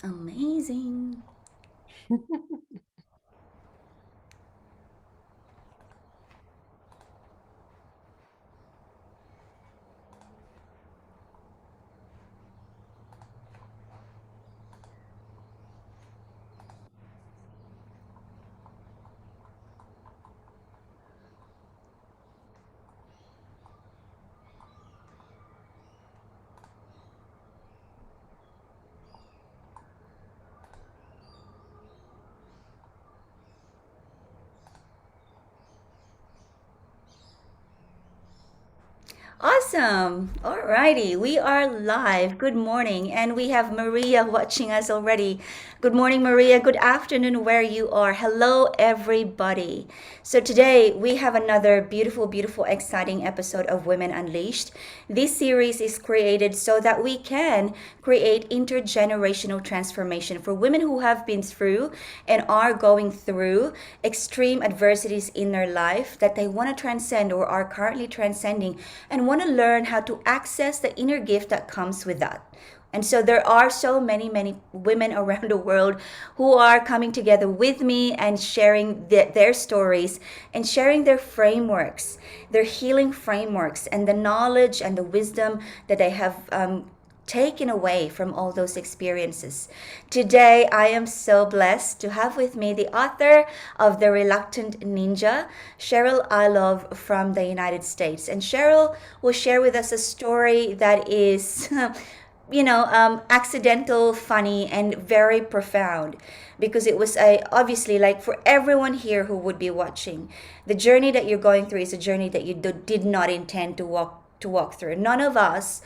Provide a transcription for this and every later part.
Amazing. Awesome. Alrighty, we are live. Good morning. And we have Maria watching us already. Good morning, Maria. Good afternoon, where you are. Hello, everybody. So, today we have another beautiful, beautiful, exciting episode of Women Unleashed. This series is created so that we can create intergenerational transformation for women who have been through and are going through extreme adversities in their life that they want to transcend or are currently transcending and want to learn how to access the inner gift that comes with that. And so there are so many, many women around the world who are coming together with me and sharing their stories and sharing their frameworks, their healing frameworks, and the knowledge and the wisdom that they have taken away from all those experiences. Today, I am so blessed to have with me the author of The Reluctant Ninja, Cheryl Ilov from the United States. And Cheryl will share with us a story that is accidental, funny, and very profound because it was obviously like for everyone here who would be watching, the journey that you're going through is a journey that you did not intend to walk through. None of us,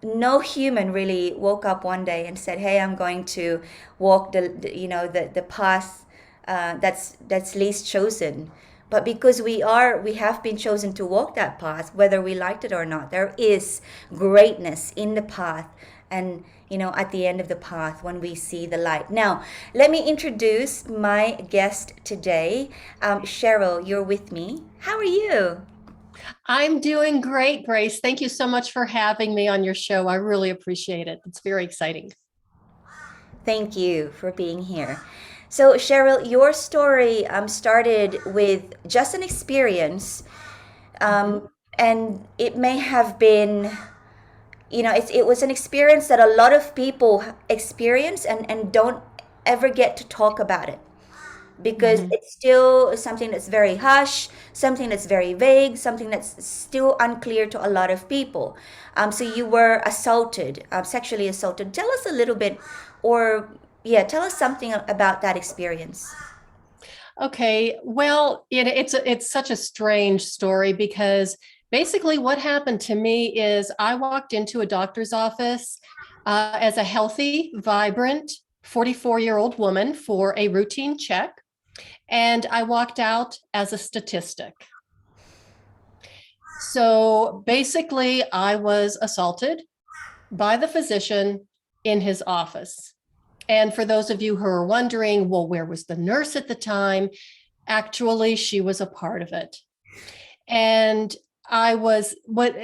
no human really woke up one day and said, "Hey, I'm going to walk the path that's least chosen." But because we have been chosen to walk that path, whether we liked it or not, there is greatness in the path, and at the end of the path when we see the light. Now, let me introduce my guest today. Cheryl, you're with me. How are you? I'm doing great, Grace. Thank you so much for having me on your show. I really appreciate it. It's very exciting. Thank you for being here. So, Cheryl, your story started with just an experience, Mhm. and it may have been, it was an experience that a lot of people experience and don't ever get to talk about it because Mhm. it's still something that's very hush, something that's very vague, something that's still unclear to a lot of people. So you were assaulted, sexually assaulted. Tell us a little bit, or yeah, tell us something about that experience. Okay. Well, it's such a strange story because basically what happened to me is I walked into a doctor's office as a healthy, vibrant 44-year-old woman for a routine check, and I walked out as a statistic. So basically, I was assaulted by the physician in his office. And for those of you who are wondering, well, where was the nurse at the time? Actually, she was a part of it. And I was what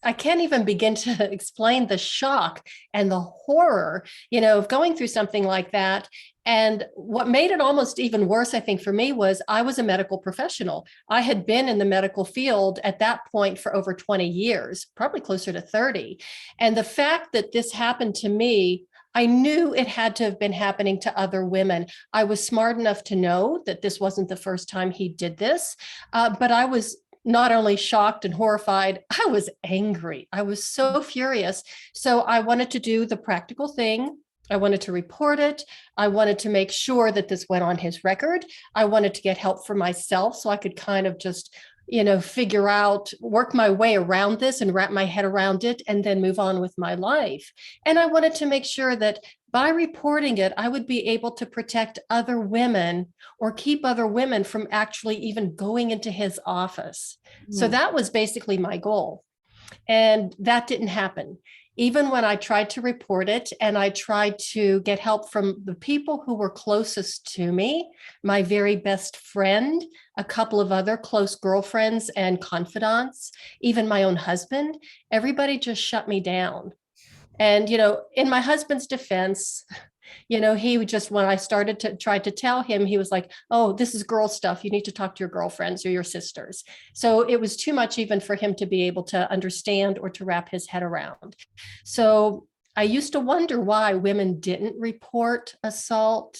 I can't even begin to explain the shock and the horror, of going through something like that. And what made it almost even worse, I think, for me was I was a medical professional. I had been in the medical field at that point for over 20 years, probably closer to 30. And the fact that this happened to me, I knew it had to have been happening to other women. I was smart enough to know that this wasn't the first time he did this, but I was not only shocked and horrified, I was angry. I was so furious. So I wanted to do the practical thing. I wanted to report it. I wanted to make sure that this went on his record. I wanted to get help for myself so I could kind of just, figure out, work my way around this and wrap my head around it and then move on with my life. And I wanted to make sure that by reporting it, I would be able to protect other women or keep other women from actually even going into his office. So Mm. that was basically my goal. And that didn't happen. Even when I tried to report it and I tried to get help from the people who were closest to me, my very best friend, a couple of other close girlfriends and confidants, even my own husband, everybody just shut me down. And, in my husband's defense, He would just, when I started to try to tell him, he was like, oh, this is girl stuff. You need to talk to your girlfriends or your sisters. So it was too much even for him to be able to understand or to wrap his head around. So I used to wonder why women didn't report assault,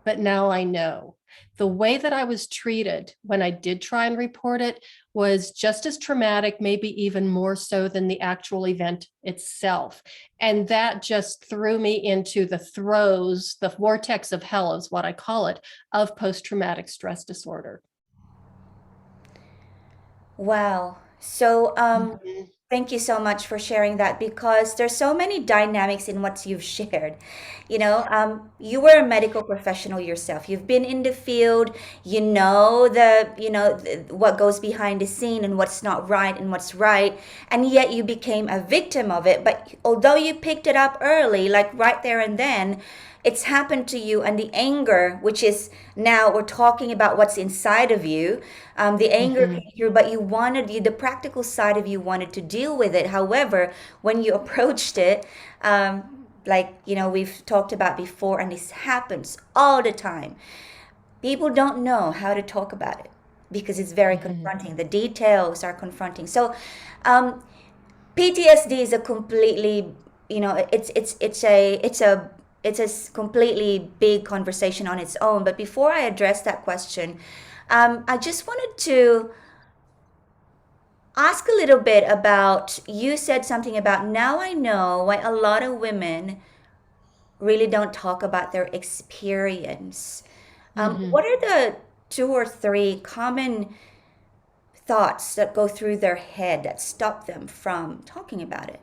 but now I know. The way that I was treated when I did try and report it was just as traumatic, maybe even more so than the actual event itself. And that just threw me into the throes, the vortex of hell is what I call it, of post-traumatic stress disorder. Wow. So, Mhm. thank you so much for sharing that because there's so many dynamics in what you've shared. You were a medical professional yourself. You've been in the field. What goes behind the scene and what's not right and what's right, and yet you became a victim of it. But although you picked it up early, like right there and then, it's happened to you, and the anger, which is now we're talking about what's inside of you, the anger Mhm. came through, but the practical side of you wanted to deal with it. However, when you approached it, like we've talked about before, and this happens all the time, people don't know how to talk about it because it's very Mhm. confronting. The details are confronting. So, um, PTSD is a completely, completely big conversation on its own. But before I address that question, I just wanted to ask a little bit about, you said something about, now I know why a lot of women really don't talk about their experience. Mhm. What are the two or three common thoughts that go through their head that stop them from talking about it?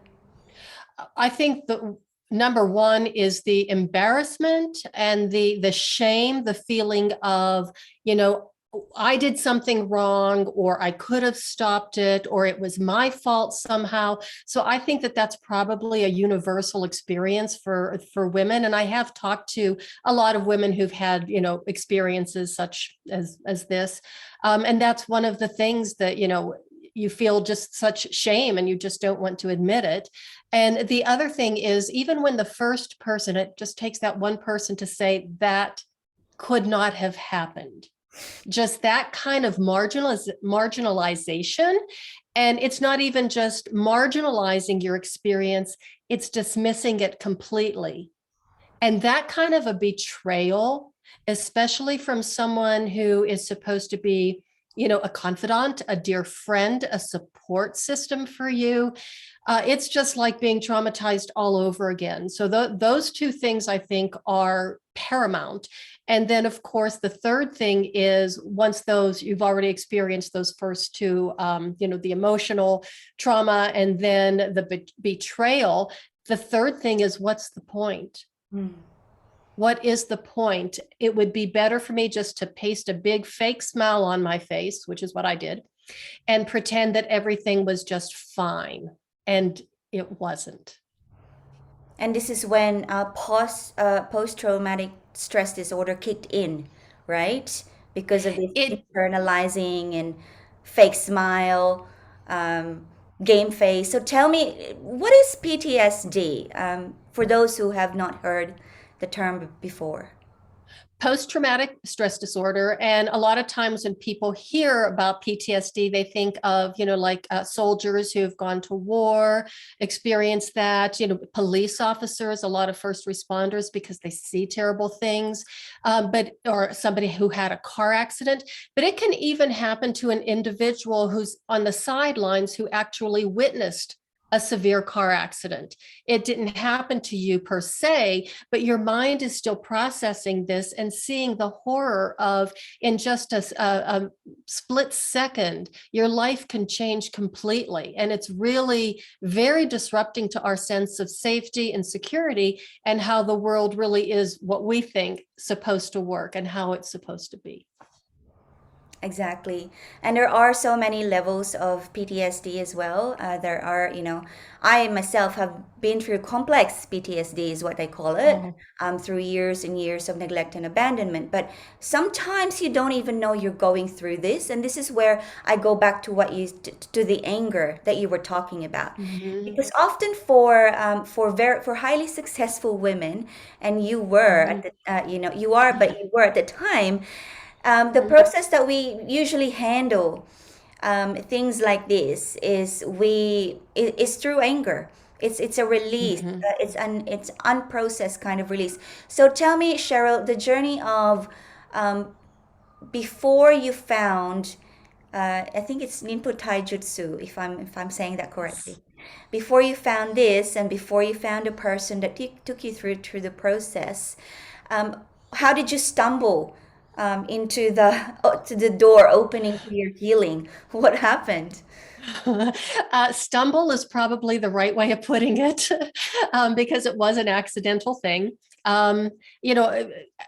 I think the number one is the embarrassment and the shame, the feeling of, you know, I did something wrong, or I could have stopped it, or it was my fault somehow. So I think that that's probably a universal experience for women. And I have talked to a lot of women who've had, experiences such as this, and that's one of the things that you feel just such shame and you just don't want to admit it. And the other thing is, even when the first person, it just takes that one person to say that could not have happened. Just that kind of marginalization. And it's not even just marginalizing your experience, it's dismissing it completely. And that kind of a betrayal, especially from someone who is supposed to be, a confidant, a dear friend, a support system for you, it's just like being traumatized all over again. So those two things I think are paramount. And then, of course, the third thing is, once those you've already experienced those first two, the emotional trauma and then the betrayal. The third thing is, what's the point? Mm. What is the point? It would be better for me just to paste a big fake smile on my face, which is what I did, and pretend that everything was just fine. And it wasn't. And this is when post traumatic stress disorder kicked in, right? Because of this It internalizing and fake smile, um, game face. So tell me, what is PTSD, for those who have not heard the term before? Post-traumatic stress disorder, and a lot of times when people hear about PTSD, they think of like soldiers who've gone to war, experience that, police officers, a lot of first responders, because they see terrible things, but or somebody who had a car accident. But it can even happen to an individual who's on the sidelines, who actually witnessed a severe car accident. It didn't happen to you per se, but your mind is still processing this and seeing the horror of, in just a split second, your life can change completely. And it's really very disrupting to our sense of safety and security, and how the world really is what we think supposed to work and how it's supposed to be. Exactly. And there are so many levels of PTSD as well. There are, I myself have been through complex PTSD, is what I call it, Oh. through years and years of neglect and abandonment. But sometimes you don't even know you're going through this. And this is where I go back to to the anger that you were talking about. Hmm. Because often for highly successful women, and you were Hmm. at the you are, but you were at the time, the Hmm. process that we usually handle things like this is through anger. It's a release. Hmm. It's unprocessed kind of release. So tell me, Cheryl, the journey of um, before you found, I think it's Ninpo Taijutsu, if I'm saying that correctly. Before you found this, and before you found a person that took you through the process, um, how did you stumble into to the door opening to your healing? What happened? Stumble is probably the right way of putting it, because it was an accidental thing. Um, you know,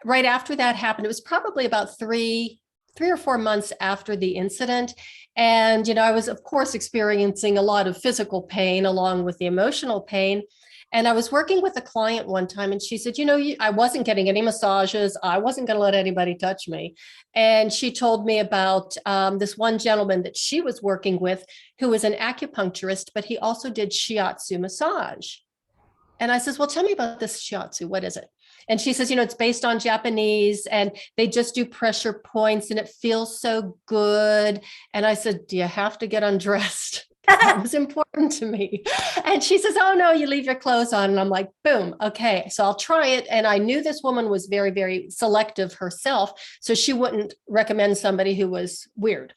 right after that happened, it was probably about three or 4 months after the incident. And, I was, of course, experiencing a lot of physical pain along with the emotional pain. And I was working with a client one time, and she said, I wasn't getting any massages. I wasn't going to let anybody touch me. And she told me about this one gentleman that she was working with who was an acupuncturist, but he also did Shiatsu massage. And I says, well, tell me about this Shiatsu. What is it? And she says, it's based on Japanese and they just do pressure points and it feels so good. And I said, do you have to get undressed? Because that was important to me. And she says, oh, no, you leave your clothes on. And I'm like, boom, okay, so I'll try it. And I knew this woman was very, very selective herself. So she wouldn't recommend somebody who was weird.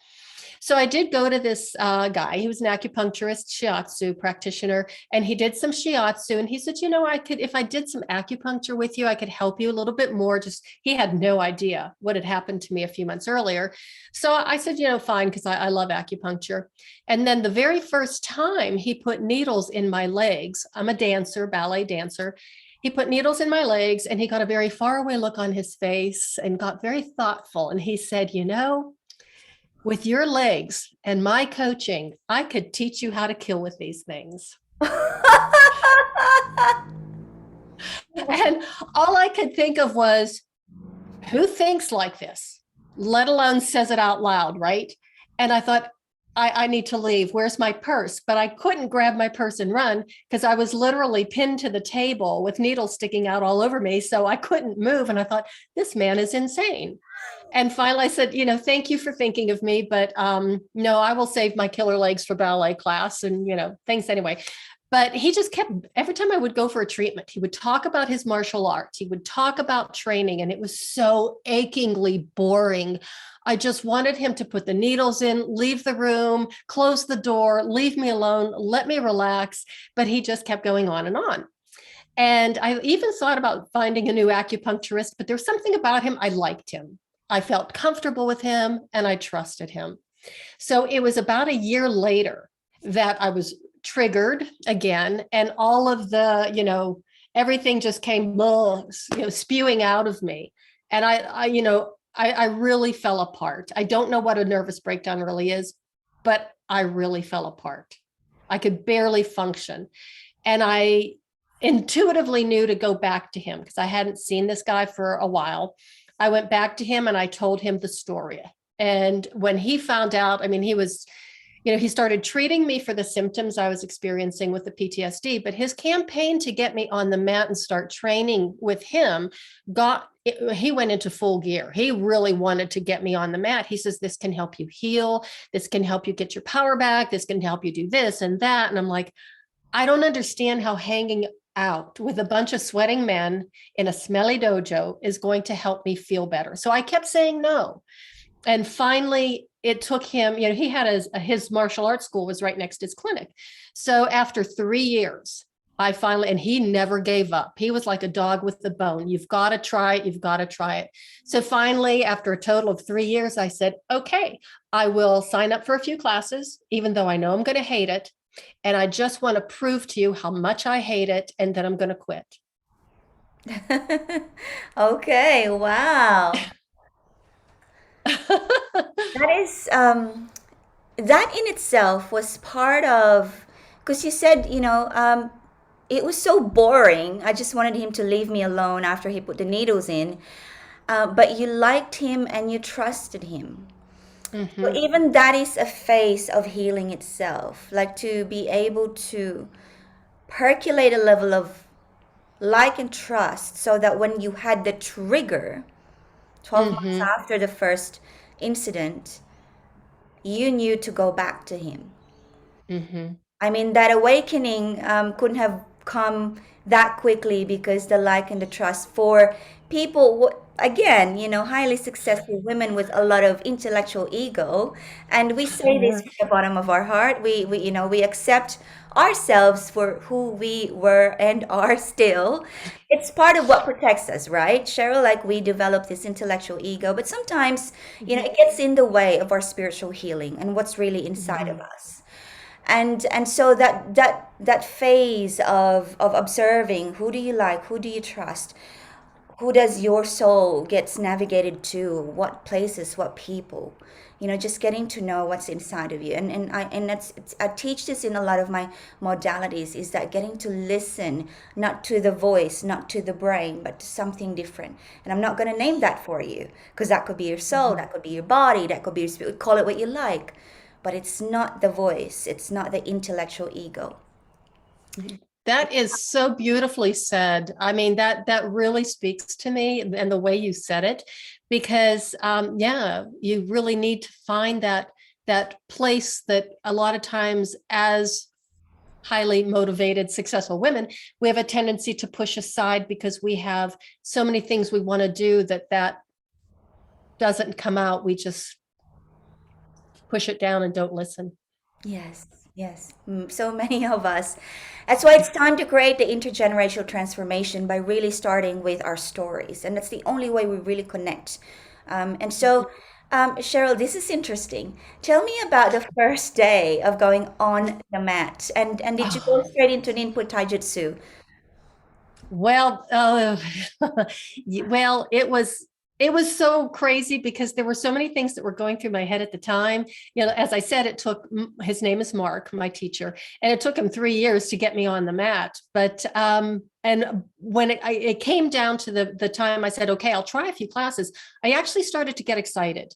So I did go to this guy. He was an acupuncturist, shiatsu practitioner, and he did some shiatsu. And he said, I could, if I did some acupuncture with you, I could help you a little bit more. Just he had no idea what had happened to me a few months earlier. So I said, fine, because I love acupuncture. And then the very first time he put needles in my legs, I'm a dancer, ballet dancer. He put needles in my legs and he got a very far away look on his face and got very thoughtful. And he said, with your legs and my coaching, I could teach you how to kill with these things. And all I could think of was, who thinks like this, let alone says it out loud, right? And I thought, I need to leave. Where's my purse? But I couldn't grab my purse and run because I was literally pinned to the table with needles sticking out all over me. So I couldn't move. And I thought, this man is insane. And finally I said, thank you for thinking of me, but no, I will save my killer legs for ballet class and, thanks anyway. But he just kept, every time I would go for a treatment, he would talk about his martial arts. He would talk about training, and it was so achingly boring. I just wanted him to put the needles in, leave the room, close the door, leave me alone, let me relax. But he just kept going on and on. And I even thought about finding a new acupuncturist, but there's something about him. I liked him. I felt comfortable with him and I trusted him. So it was about a year later that I was triggered again, and all of the, everything just came, spewing out of me. And I really fell apart. I don't know what a nervous breakdown really is, but I really fell apart. I could barely function. And I intuitively knew to go back to him because I hadn't seen this guy for a while. I went back to him and I told him the story. And when he found out, I mean, he was, he started treating me for the symptoms I was experiencing with the PTSD, but his campaign to get me on the mat and start training with him he went into full gear. He really wanted to get me on the mat. He says, this can help you heal. This can help you get your power back. This can help you do this and that. And I'm like, I don't understand how hanging out with a bunch of sweating men in a smelly dojo is going to help me feel better. So I kept saying no. And finally, it took him, he had his martial arts school was right next to his clinic. So after 3 years, I finally, and he never gave up. He was like a dog with the bone. You've got to try it. You've got to try it. So finally, after a total of 3 years, I said, okay, I will sign up for a few classes, even though I know I'm going to hate it. And I just want to prove to you how much I hate it and that I'm going to quit. Okay, wow. That is, that in itself was part of, because you said, it was so boring. I just wanted him to leave me alone after he put the needles in. But you liked him and you trusted him. So Hmm. even that is a phase of healing itself. Like to be able to percolate a level of like and trust so that when you had the trigger 12 months Hmm. after the first incident, you knew to go back to him. Hmm. I mean, that awakening couldn't have come that quickly because the like and the trust for people, again, highly successful women with a lot of intellectual ego. And we say this from the bottom of our heart. We accept ourselves for who we were and are still. It's part of what protects us, right? Cheryl, like we develop this intellectual ego, but sometimes, it gets in the way of our spiritual healing and what's really inside of Hmm. us. And so that phase of observing, who do you like, who do you trust, who does your soul gets navigated to, what places, what people, just getting to know what's inside of you. And I teach this in a lot of my modalities, is that getting to listen, not to the voice, not to the brain, but to something different. And I'm not going to name that for you, because that could be your soul, Hmm. that could be your body, that could be your spirit, call it what you like, but it's not the voice, it's not the intellectual ego. That is so beautifully said. I mean, that really speaks to me and the way you said it, because yeah, you really need to find that place that a lot of times as highly motivated, successful women, we have a tendency to push aside because we have so many things we want to do that doesn't come out. We just push it down and don't listen. Yes, yes. So many of us. That's why it's time to create the intergenerational transformation by really starting with our stories. And that's the only way we really connect. And so, Cheryl, this is interesting. Tell me about the first day of going on the mat. And did you go Oh, straight into Ninpo Taijutsu? well, well, it was so crazy because there were so many things that were going through my head at the time. As I said, it took his name is Mark, my teacher, and it took him 3 years to get me on the mat. But and when it came down to the time I said, okay, I'll try a few classes, I actually started to get excited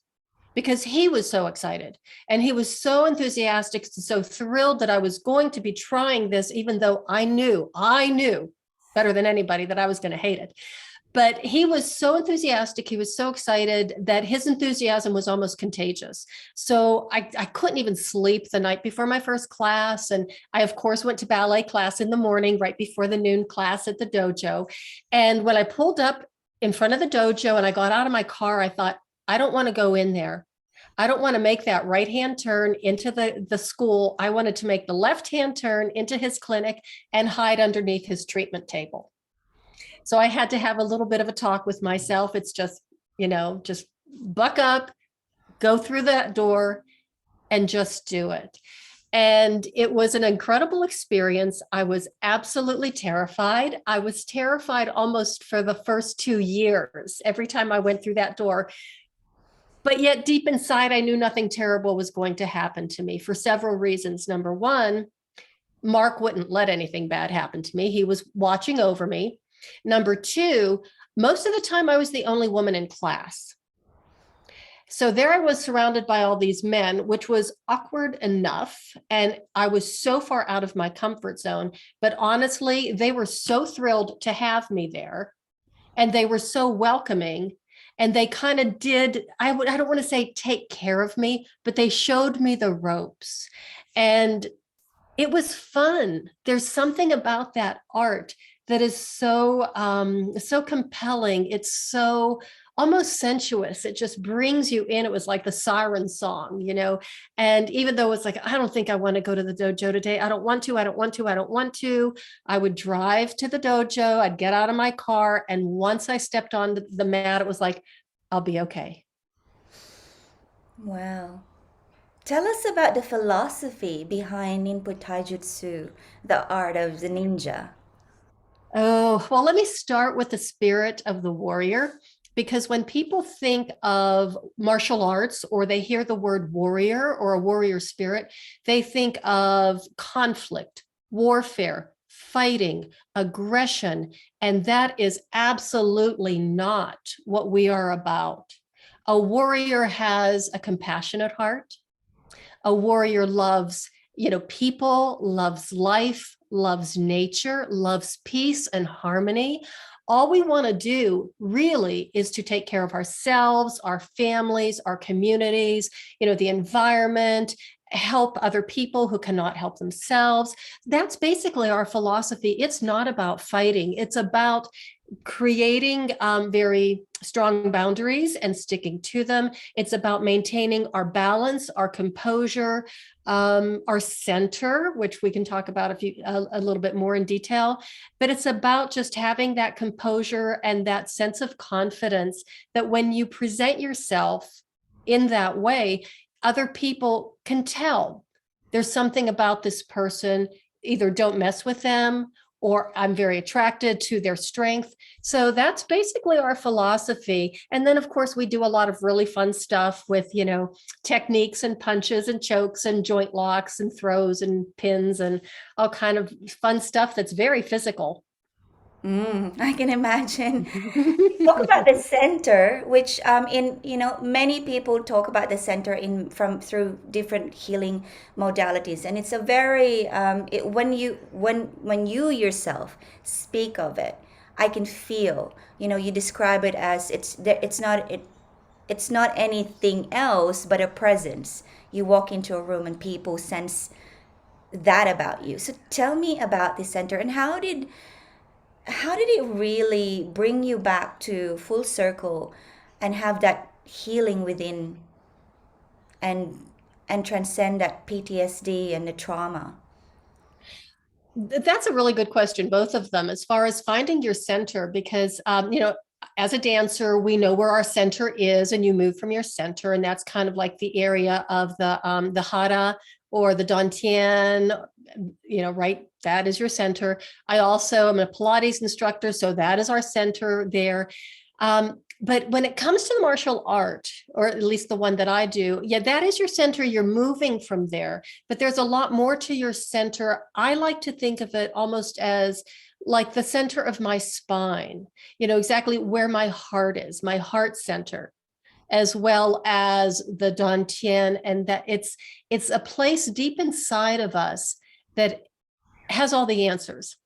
because he was so excited and he was so enthusiastic, so thrilled that I was going to be trying this, even though I knew better than anybody that I was going to hate it. But he was so enthusiastic. He was so excited that his enthusiasm was almost contagious. So I couldn't even sleep the night before my first class. And I, of course, went to ballet class in the morning, right before the noon class at the dojo. And when I pulled up in front of the dojo and I got out of my car, I thought, I don't want to go in there. I don't want to make that right hand turn into the school. I wanted to make the left hand turn into his clinic and hide underneath his treatment table. So I had to have a little bit of a talk with myself. It's just buck up, go through that door, and just do it. And it was an incredible experience. I was absolutely terrified. I was terrified almost for the first 2 years, every time I went through that door. But yet, deep inside, I knew nothing terrible was going to happen to me for several reasons. Number one, Mark wouldn't let anything bad happen to me. He was watching over me. Number two, most of the time I was the only woman in class. So there I was surrounded by all these men, which was awkward enough. And I was so far out of my comfort zone. But honestly, they were so thrilled to have me there. And they were so welcoming. And they kind of did, I don't want to say take care of me, but they showed me the ropes. And it was fun. There's something about that art that is so compelling. It's so almost sensuous. It just brings you in. It was like the siren song. And even though it's like, I don't think I want to go to the dojo today. I don't want to. I don't want to. I don't want to. I would drive to the dojo. I'd get out of my car, and once I stepped on the mat, it was like, I'll be okay. Wow. Tell us about the philosophy behind Ninpo Taijutsu, the art of the ninja. Oh, well, let me start with the spirit of the warrior. because when people think of martial arts or they hear the word warrior or a warrior spirit, they think of conflict, warfare, fighting, aggression, and that is absolutely not what we are about. A warrior has a compassionate heart. A warrior loves, people, loves life, loves nature, loves peace and harmony. All we want to do really is to take care of ourselves, our families, our communities, the environment, help other people who cannot help themselves. That's basically our philosophy. It's not about fighting. It's about creating very strong boundaries and sticking to them. It's about maintaining our balance, our composure, our center, which we can talk about a little bit more in detail. But it's about just having that composure and that sense of confidence that when you present yourself in that way, other people can tell there's something about this person. Either don't mess with them, or I'm very attracted to their strength. So that's basically our philosophy. And then, of course, we do a lot of really fun stuff with, techniques and punches and chokes and joint locks and throws and pins and all kind of fun stuff that's very physical. I can imagine. Talk about the center, which in many people talk about the center in from through different healing modalities, and it's a very when you yourself speak of it, I can feel. You describe it as it's not anything else but a presence. You walk into a room and people sense that about you. So tell me about the center and how did it really bring you back to full circle and have that healing within and transcend that PTSD and the trauma? That's a really good question, both of them, as far as finding your center, because, as a dancer, we know where our center is, and you move from your center, and that's kind of like the area of the hara or the dantian, right? That is your center. I also am a Pilates instructor, so that is our center there. But when it comes to the martial art, or at least the one that I do, yeah, that is your center. You're moving from there, but there's a lot more to your center. I like to think of it almost as like the center of my spine, exactly where my heart is, my heart center, as well as the dantian, and that it's a place deep inside of us that has all the answers.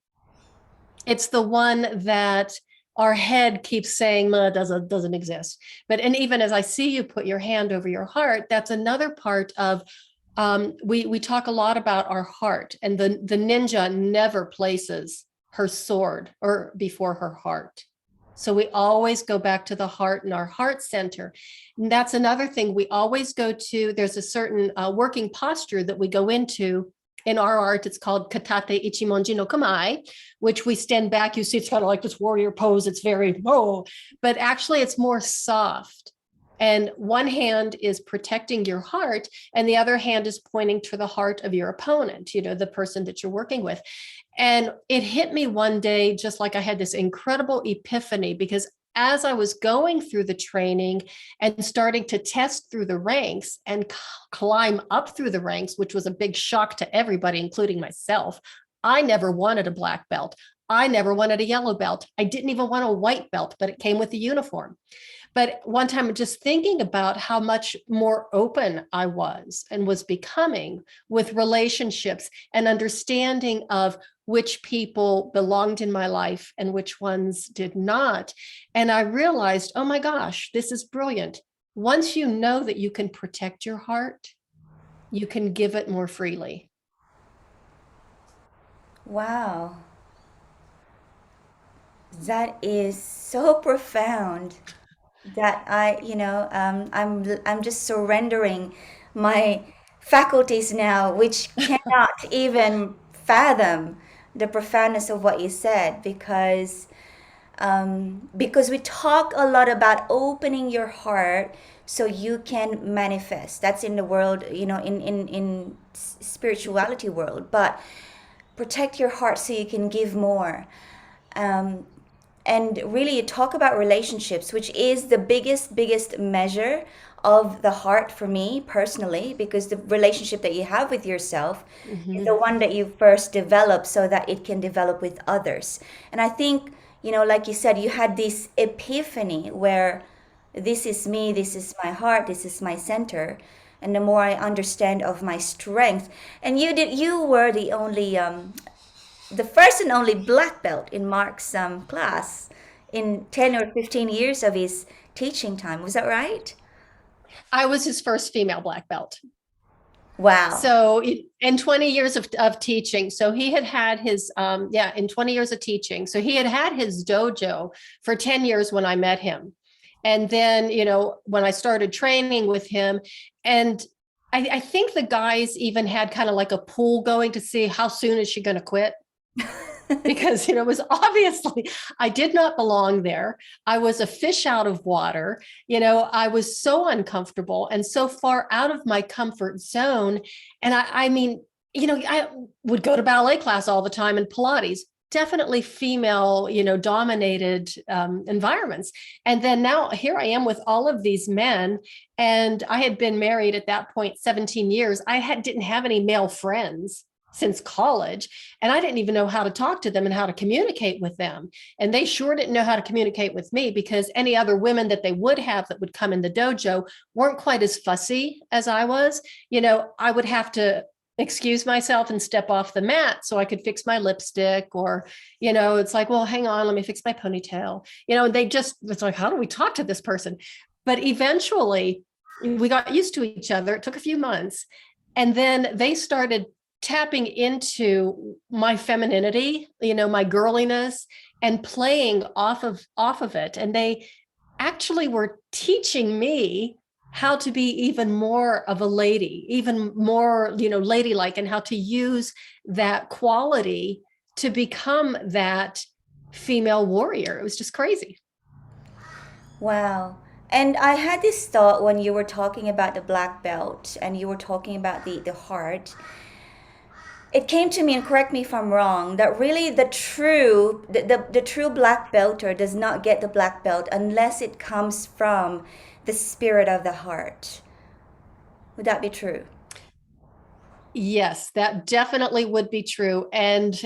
It's the one that our head keeps saying doesn't exist. And even as I see you put your hand over your heart, that's another part of we talk a lot about our heart, and the ninja never places her sword or before her heart. So we always go back to the heart and our heart center. And that's another thing we always go to. There's a certain working posture that we go into in our art. It's called Katate Ichimonji no Kamae, which we stand back. You see, it's kind of like this warrior pose. It's very, but actually it's more soft. And one hand is protecting your heart, and the other hand is pointing to the heart of your opponent, the person that you're working with. And it hit me one day, just like I had this incredible epiphany, because as I was going through the training and starting to test through the ranks and climb up through the ranks, which was a big shock to everybody, including myself, I never wanted a black belt. I never wanted a yellow belt. I didn't even want a white belt, but it came with the uniform. But one time, just thinking about how much more open I was and was becoming with relationships and understanding of which people belonged in my life and which ones did not. And I realized, oh my gosh, this is brilliant. Once you know that you can protect your heart, you can give it more freely. Wow, that is so profound that I'm just surrendering my faculties now, which cannot even fathom the profoundness of what you said, because we talk a lot about opening your heart so you can manifest. That's in the world, in spirituality world, but protect your heart so you can give more. um, and really talk about relationships, which is the biggest measure of the heart for me personally, because the relationship that you have with yourself is Hmm. the one that you first develop so that it can develop with others. And I think, like you said, you had this epiphany where this is me, this is my heart, this is my center. And the more I understand of my strength, and you were the first and only black belt in Mark's class in 10 or 15 years of his teaching time. Was that right? I was his first female black belt. Wow. So in 20 years of teaching, so he had his, yeah, in 20 years of teaching. So he had his dojo for 10 years when I met him. And then, when I started training with him, and I think the guys even had kind of like a pool going to see how soon is she going to quit, because it was obviously I did not belong there. I was a fish out of water. I was so uncomfortable and so far out of my comfort zone. And I mean, I would go to ballet class all the time and Pilates, definitely female, dominated environments. And then now here I am with all of these men, and I had been married at that point 17 years. Didn't have any male friends since college, and I didn't even know how to talk to them and how to communicate with them. And they sure didn't know how to communicate with me, because any other women that they would have that would come in the dojo weren't quite as fussy as I was. I would have to excuse myself and step off the mat so I could fix my lipstick, or, it's like, well, hang on, let me fix my ponytail. It's like, how do we talk to this person? But eventually we got used to each other. It took a few months. And then they started tapping into my femininity, my girliness, and playing off of it. And they actually were teaching me how to be even more of a lady, even more, ladylike, and how to use that quality to become that female warrior. It was just crazy. Wow. And I had this thought when you were talking about the black belt and you were talking about the heart. It came to me, and correct me if I'm wrong, that really the true black belter does not get the black belt unless it comes from the spirit of the heart. Would that be true? Yes, that definitely would be true. And,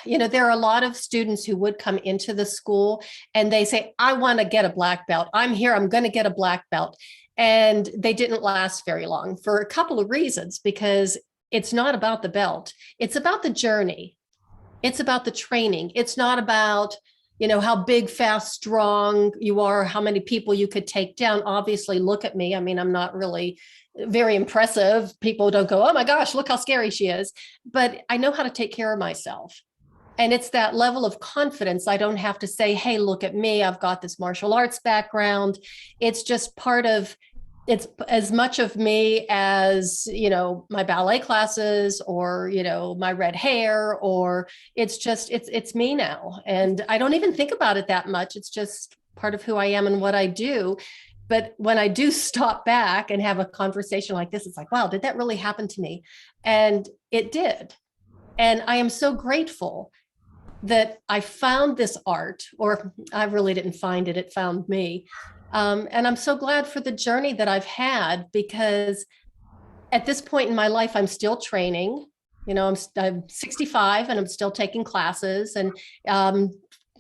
there are a lot of students who would come into the school and they say, I want to get a black belt. I'm here. I'm going to get a black belt. And they didn't last very long for a couple of reasons, because it's not about the belt. It's about the journey. It's about the training. It's not about, how big, fast, strong you are, how many people you could take down. Obviously, look at me. I mean, I'm not really very impressive. People don't go, oh my gosh, look how scary she is. But I know how to take care of myself. And it's that level of confidence. I don't have to say, hey, look at me. I've got this martial arts background. It's just it's as much of me as, my ballet classes, or, my red hair, or it's me now. And I don't even think about it that much. It's just part of who I am and what I do. But when I do stop back and have a conversation like this, it's like, wow, did that really happen to me? And it did. And I am so grateful that I found this art, or I really didn't find it, it found me. And I'm so glad for the journey that I've had, because at this point in my life, I'm still training. I'm 65 and I'm still taking classes. And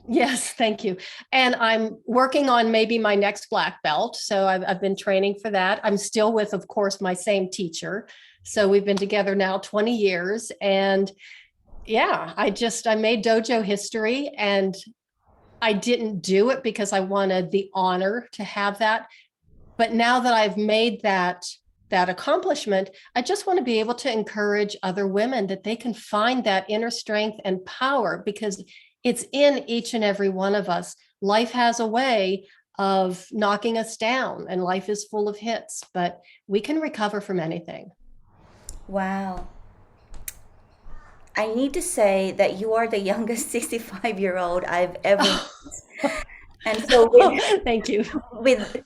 yes, thank you. And I'm working on maybe my next black belt. So I've been training for that. I'm still with, of course, my same teacher. So we've been together now 20 years. And yeah, I made dojo history, and I didn't do it because I wanted the honor to have that. But now that I've made that accomplishment, I just want to be able to encourage other women that they can find that inner strength and power, because it's in each and every one of us. Life has a way of knocking us down, and life is full of hits, but we can recover from anything. Wow. I need to say that you are the youngest 65-year-old I've ever met. And so Thank you. with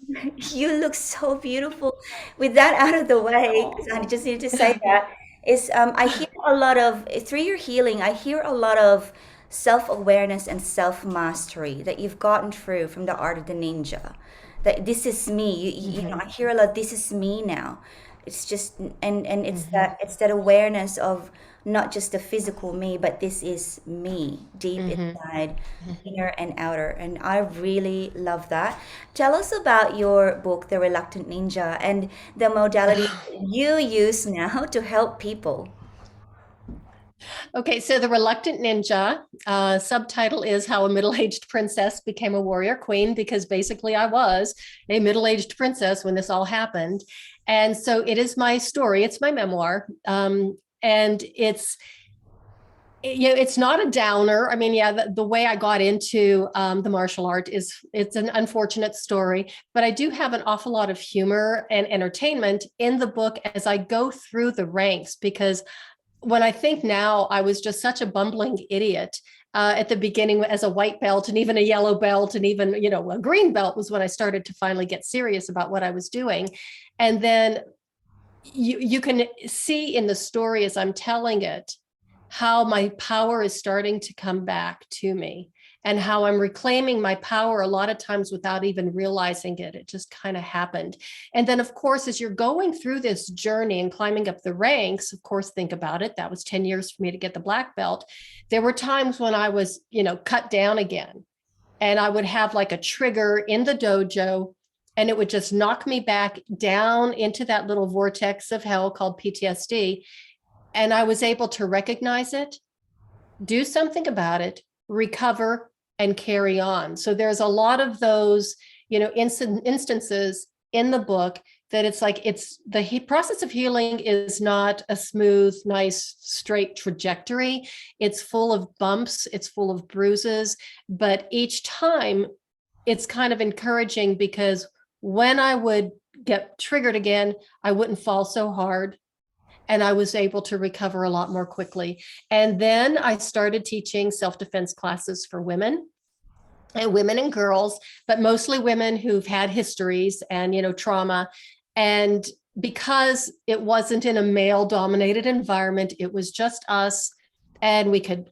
you look so beautiful. With that out of the way, Oh. because I just need to say that is I hear a lot of through your healing. I hear a lot of self-awareness and self-mastery that you've gotten through from the art of the ninja. That this is me. You know, Mm-hmm. I hear a lot, this is me now. It's just, and Mm-hmm. it's that awareness of not just the physical me, but this is me deep Mm-hmm. inside, inner and outer. And I really love that. Tell us about your book, The Reluctant Ninja, and the modalities you use now to help people. Okay, so The Reluctant Ninja, subtitle is How a Middle-Aged Princess Became a Warrior Queen, because basically I was a middle-aged princess when this all happened. And so it is my story, it's my memoir. And it's not a downer. I mean, yeah, the way I got into the martial art it's an unfortunate story, but I do have an awful lot of humor and entertainment in the book as I go through the ranks, because when I think now, I was just such a bumbling idiot at the beginning as a white belt and even a yellow belt and even, a green belt was when I started to finally get serious about what I was doing. And then you can see in the story as I'm telling it how my power is starting to come back to me and how I'm reclaiming my power a lot of times without even realizing it. It just kind of happened. And then, of course, as you're going through this journey and climbing up the ranks, of course, think about it. That was 10 years for me to get the black belt. There were times when I was, cut down again, and I would have like a trigger in the dojo, and it would just knock me back down into that little vortex of hell called PTSD. And I was able to recognize it, do something about it, recover, and carry on. So there's a lot of those, instances in the book that it's like it's the process of healing is not a smooth, nice, straight trajectory. It's full of bumps, it's full of bruises, but each time it's kind of encouraging because when I would get triggered again, I wouldn't fall so hard and I was able to recover a lot more quickly. And then I started teaching self-defense classes for women and girls, but mostly women who've had histories and, trauma. And because it wasn't in a male dominated environment, it was just us, and we could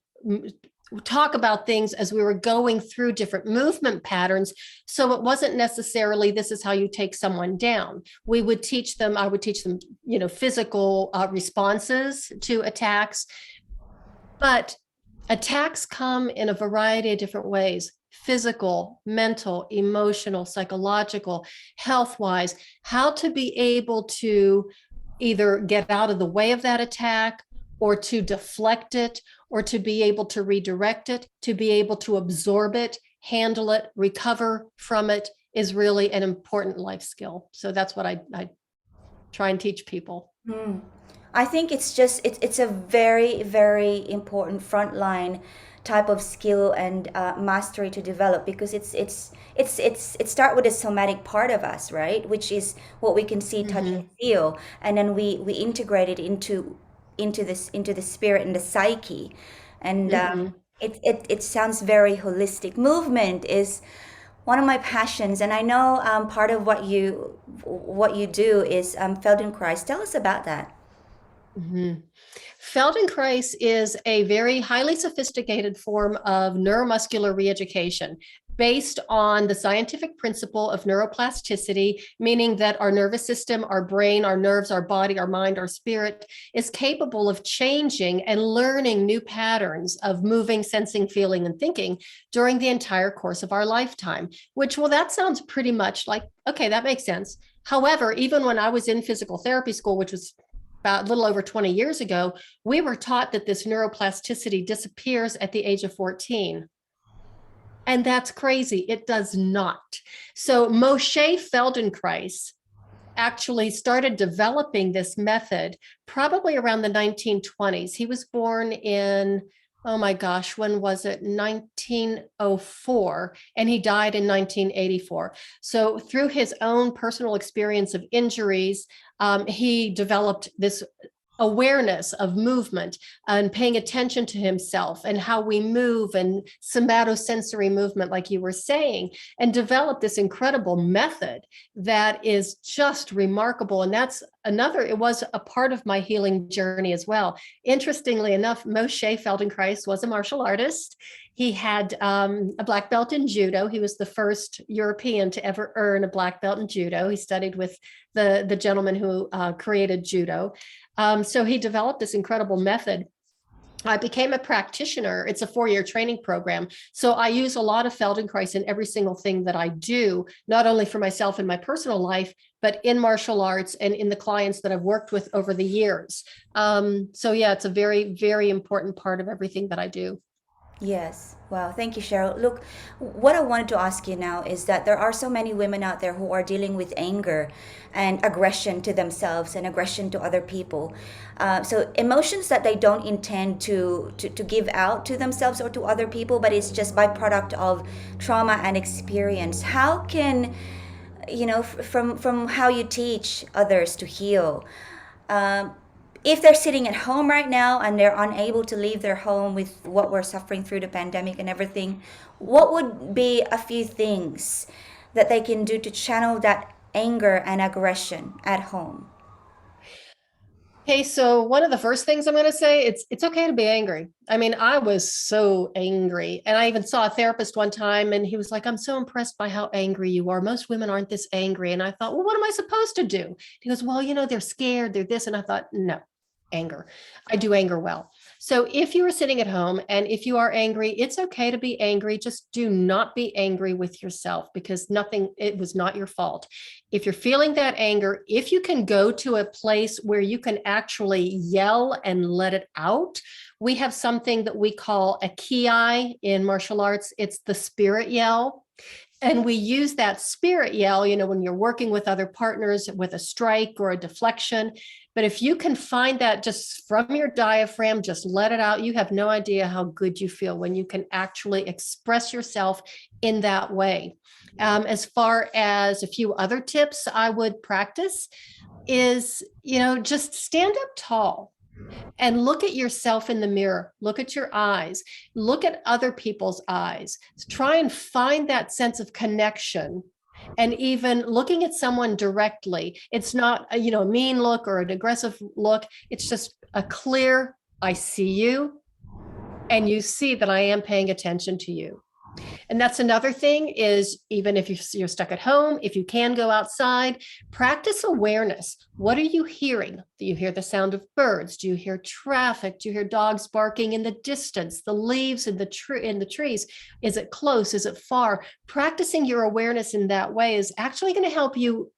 talk about things as we were going through different movement patterns. So it wasn't necessarily this is how you take someone down. I would teach them, physical responses to attacks, but attacks come in a variety of different ways: physical, mental, emotional, psychological, health wise, how to be able to either get out of the way of that attack or to deflect it or to be able to redirect it, to be able to absorb it, handle it, recover from it is really an important life skill. So that's what I try and teach people. Hmm. I think it's just it's a very very important frontline type of skill and mastery to develop, because it start with the somatic part of us, right, which is what we can see, touch, Mm-hmm. and feel, and then we integrate it into the spirit and the psyche, and Mm-hmm. it sounds very holistic. Movement is one of my passions, and I know part of what you do is Feldenkrais. Tell us about that. Mm-hmm. Feldenkrais is a very highly sophisticated form of neuromuscular reeducation based on the scientific principle of neuroplasticity, meaning that our nervous system, our brain, our nerves, our body, our mind, our spirit is capable of changing and learning new patterns of moving, sensing, feeling, and thinking during the entire course of our lifetime, which, well, that sounds pretty much like, okay, that makes sense. However, even when I was in physical therapy school, which was about a little over 20 years ago, we were taught that this neuroplasticity disappears at the age of 14. And that's crazy. It does not. So Moshe Feldenkrais actually started developing this method probably around the 1920s. He was born in, oh my gosh, when was it? 1904, and he died in 1984. So through his own personal experience of injuries, he developed this awareness of movement and paying attention to himself and how we move and somatosensory movement, like you were saying, and develop this incredible method that is just remarkable. And that's another, it was a part of my healing journey as well. Interestingly enough, Moshe Feldenkrais was a martial artist. He had a black belt in judo. He was the first European to ever earn a black belt in judo. He studied with the gentleman who created judo. So he developed this incredible method. I became a practitioner. It's a 4-year training program. So I use a lot of Feldenkrais in every single thing that I do, not only for myself in my personal life, but in martial arts and in the clients that I've worked with over the years. So yeah, it's a very, very important part of everything that I do. Yes. Wow. Thank you, Cheryl. Look, what I wanted to ask you now is that there are so many women out there who are dealing with anger and aggression to themselves and aggression to other people. So emotions that they don't intend to give out to themselves or to other people, but it's just byproduct of trauma and experience. How can, from how you teach others to heal, um, if they're sitting at home right now and they're unable to leave their home with what we're suffering through the pandemic and everything, what would be a few things that they can do to channel that anger and aggression at home? Hey, so one of the first things I'm going to say, it's okay to be angry. I mean, I was so angry, and I even saw a therapist one time, and he was like, "I'm so impressed by how angry you are. Most women aren't this angry." And I thought, "Well, what am I supposed to do?" He goes, "Well, they're scared, they're this," and I thought, "No, anger. I do anger well." So if you are sitting at home and if you are angry, it's okay to be angry. Just do not be angry with yourself because it was not your fault. If you're feeling that anger, if you can go to a place where you can actually yell and let it out, we have something that we call a ki in martial arts. It's the spirit yell. And we use that spirit yell, when you're working with other partners with a strike or a deflection. But if you can find that just from your diaphragm, just let it out, you have no idea how good you feel when you can actually express yourself in that way. As far as a few other tips I would practice is, just stand up tall and look at yourself in the mirror. Look at your eyes. Look at other people's eyes. Try and find that sense of connection. And even looking at someone directly, it's not a mean look or an aggressive look. It's just a clear, I see you, and you see that I am paying attention to you. And that's another thing is even if you're stuck at home, if you can go outside, practice awareness. What are you hearing? Do you hear the sound of birds? Do you hear traffic? Do you hear dogs barking in the distance? The leaves in the trees? Is it close? Is it far? Practicing your awareness in that way is actually going to help you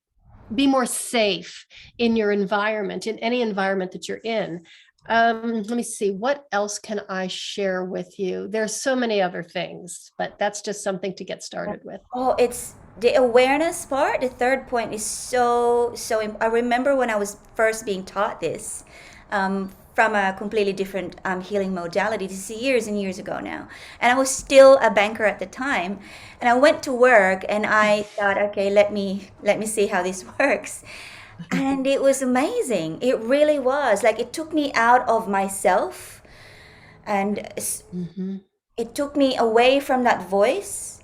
be more safe in your environment, in any environment that you're in. Let me see, what else can I share with you? There's so many other things, but that's just something to get started with. Oh, it's the awareness part. The third point is I remember when I was first being taught this from a completely different healing modality. This is years and years ago now. And I was still a banker at the time. And I went to work and I thought, okay, let me see how this works. And it was amazing. It really was. Like it took me out of myself and Mm-hmm. it took me away from that voice.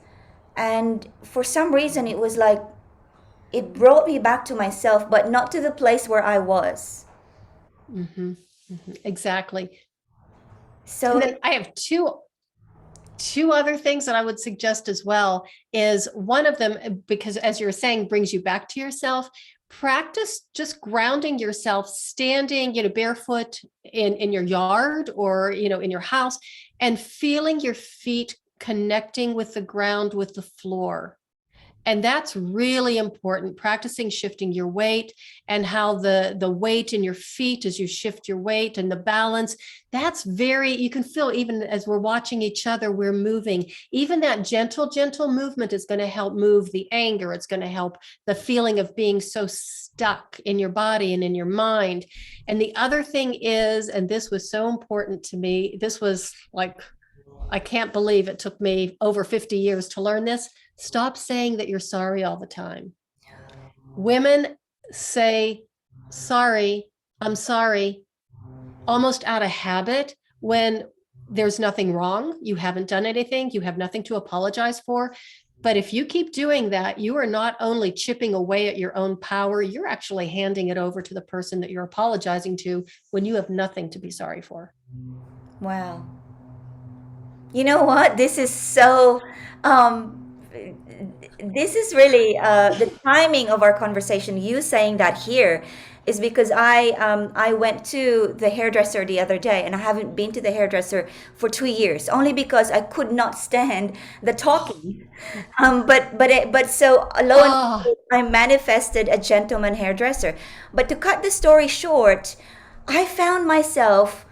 And for some reason, it was like it brought me back to myself, but not to the place where I was. Mm-hmm. Mm-hmm. Exactly. So, And then I have two other things that I would suggest as well is one of them, because as you were saying, brings you back to yourself. Practice just grounding yourself, standing, barefoot in your yard or, in your house and feeling your feet connecting with the ground, with the floor. And that's really important, practicing shifting your weight and how the weight in your feet as you shift your weight and the balance. That's you can feel even as we're watching each other, we're moving. Even that gentle movement is going to help move the anger. It's going to help the feeling of being so stuck in your body and in your mind. And the other thing is, and this was so important to me, this was like, I can't believe it took me over 50 years to learn this. Stop saying that you're sorry all the time. Women say, sorry, I'm sorry. almost out of habit when there's nothing wrong. You haven't done anything, you have nothing to apologize for. But if you keep doing that, you are not only chipping away at your own power, you're actually handing it over to the person that you're apologizing to when you have nothing to be sorry for. Wow. You know what? Um, this is really the timing of our conversation. You saying that here is because I went to the hairdresser the other day, and I haven't been to the hairdresser for 2 years, only because I could not stand the talking. But so lo and Oh, behold, I manifested a gentleman hairdresser. But to cut the story short, I found myself,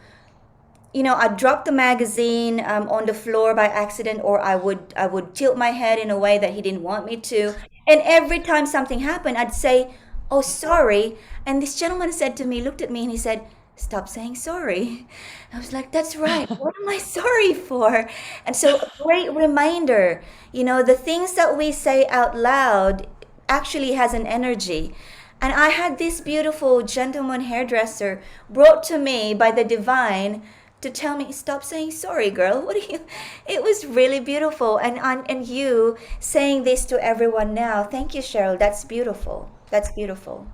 I'd drop the magazine on the floor by accident, or I would tilt my head in a way that he didn't want me to. And every time something happened, I'd say, "Oh, sorry." And this gentleman said to me, looked at me, and he said, "Stop saying sorry." I was like, "That's right. What am I sorry for?" And so, a great reminder, the things that we say out loud actually has an energy. And I had this beautiful gentleman hairdresser brought to me by the divine to tell me, "Stop saying sorry, girl." What are you? It was really beautiful, and you saying this to everyone now. Thank you, Cheryl. That's beautiful. That's beautiful.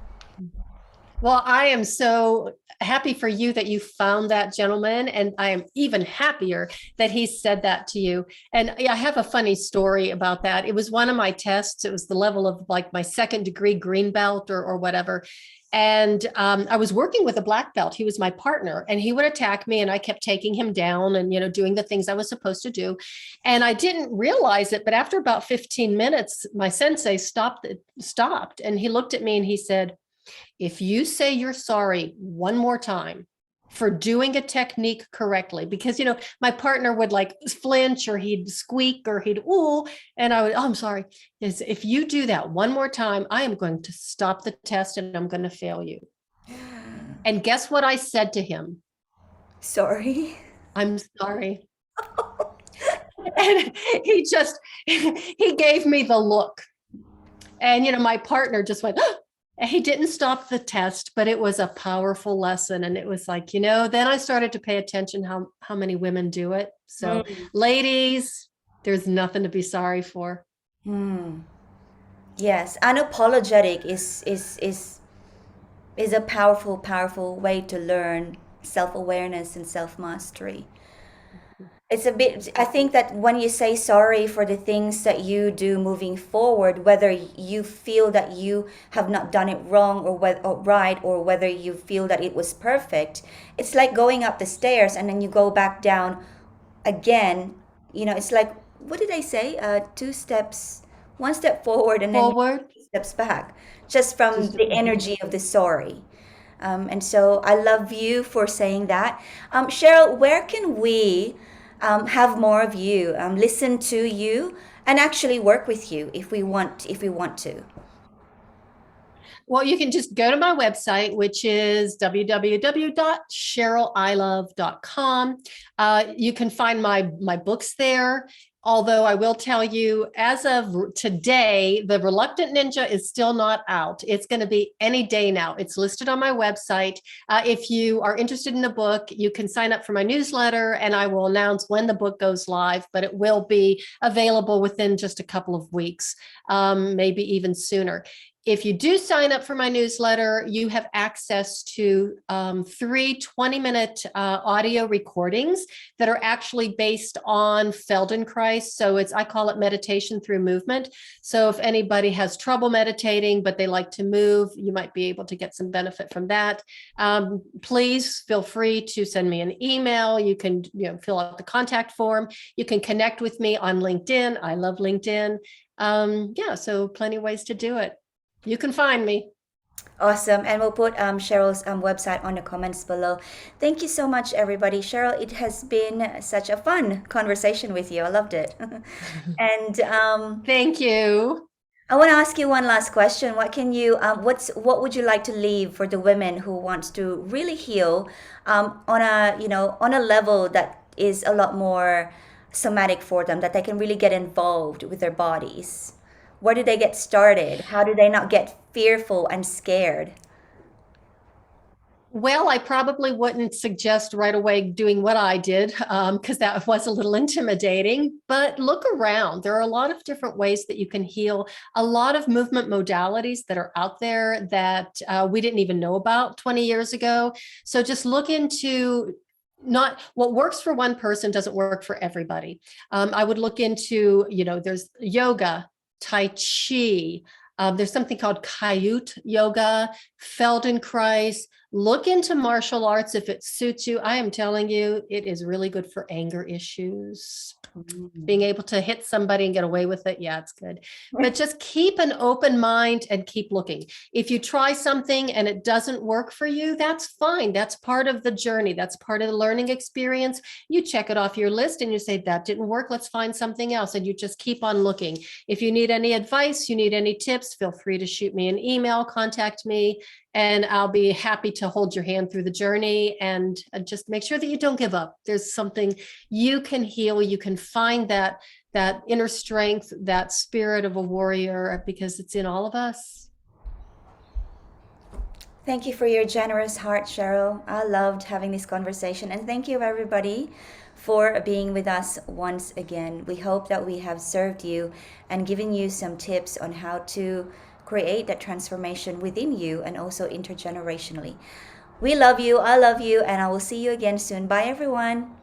well, I am so happy for you that you found that gentleman. And I am even happier that he said that to you. And I have a funny story about that. It was one of my tests. It was the level of like my second degree green belt or whatever. And I was working with a black belt. He was my partner, and he would attack me, and I kept taking him down and doing the things I was supposed to do. And I didn't realize it, but after about 15 minutes, my sensei stopped, and he looked at me and he said, if you say you're sorry one more time for doing a technique correctly, because my partner would like flinch or he'd squeak or he'd ooh, and I would, oh, I'm sorry. Is if you do that one more time, I am going to stop the test and I'm going to fail you. And guess what I said to him? Sorry. I'm sorry. And he gave me the look. And my partner just went, he didn't stop the test, but it was a powerful lesson. And it was like, then I started to pay attention how many women do it. So Mm. ladies, there's nothing to be sorry for. Mm. Yes, unapologetic is a powerful, powerful way to learn self-awareness and self-mastery. It's a bit, I think that when you say sorry for the things that you do moving forward, whether you feel that you have not done it wrong or right, or whether you feel that it was perfect, it's like going up the stairs and then you go back down again. It's like, what did I say? Two steps, one step forward, and then Forward. two steps back, just from Just the energy of the sorry. And so I love you for saying that. Cheryl, where can we have more of you, listen to you, and actually work with you if we want to? Well, you can just go to my website, which is www.cherylilove.com. You can find my books there. Although I will tell you, as of today, The Reluctant Ninja is still not out. It's going to be any day now. It's listed on my website. If you are interested in the book, you can sign up for my newsletter, and I will announce when the book goes live, but it will be available within just a couple of weeks, maybe even sooner. If you do sign up for my newsletter, you have access to 3 20-minute audio recordings that are actually based on Feldenkrais. So I call it meditation through movement. So if anybody has trouble meditating, but they like to move, you might be able to get some benefit from that. Please feel free to send me an email. You can fill out the contact form. You can connect with me on LinkedIn. I love LinkedIn. Yeah, so plenty of ways to do it. You can find me. Awesome. And we'll put Cheryl's website on the comments below. Thank you so much, everybody. Cheryl, it has been such a fun conversation with you. I loved it. And Thank you. I want to ask you one last question. What would you like to leave for the women who wants to really heal on a level that is a lot more somatic for them, that they can really get involved with their bodies? Where do they get started? How do they not get fearful and scared? Well, I probably wouldn't suggest right away doing what I did because that was a little intimidating. But look around. There are a lot of different ways that you can heal, a lot of movement modalities that are out there that we didn't even know about 20 years ago. So just look into not what works for one person doesn't work for everybody. I would look into, there's yoga, Tai Chi. There's something called Kayut yoga, Feldenkrais. Look into martial arts if it suits you. I am telling you, it is really good for anger issues. Being able to hit somebody and get away with it, yeah, it's good. But just keep an open mind and keep looking. If you try something and it doesn't work for you, that's fine. That's part of the journey. That's part of the learning experience. You check it off your list and you say, that didn't work. Let's find something else. And you just keep on looking. If you need any advice, you need any tips, feel free to shoot me an email, contact me, and I'll be happy to hold your hand through the journey and just make sure that you don't give up. There's something you can heal. You can find that inner strength, that spirit of a warrior, because it's in all of us. Thank you for your generous heart, Cheryl. I loved having this conversation. And thank you, everybody, for being with us once again. We hope that we have served you and given you some tips on how to create that transformation within you and also intergenerationally. We love you. I love you. And I will see you again soon. Bye, everyone.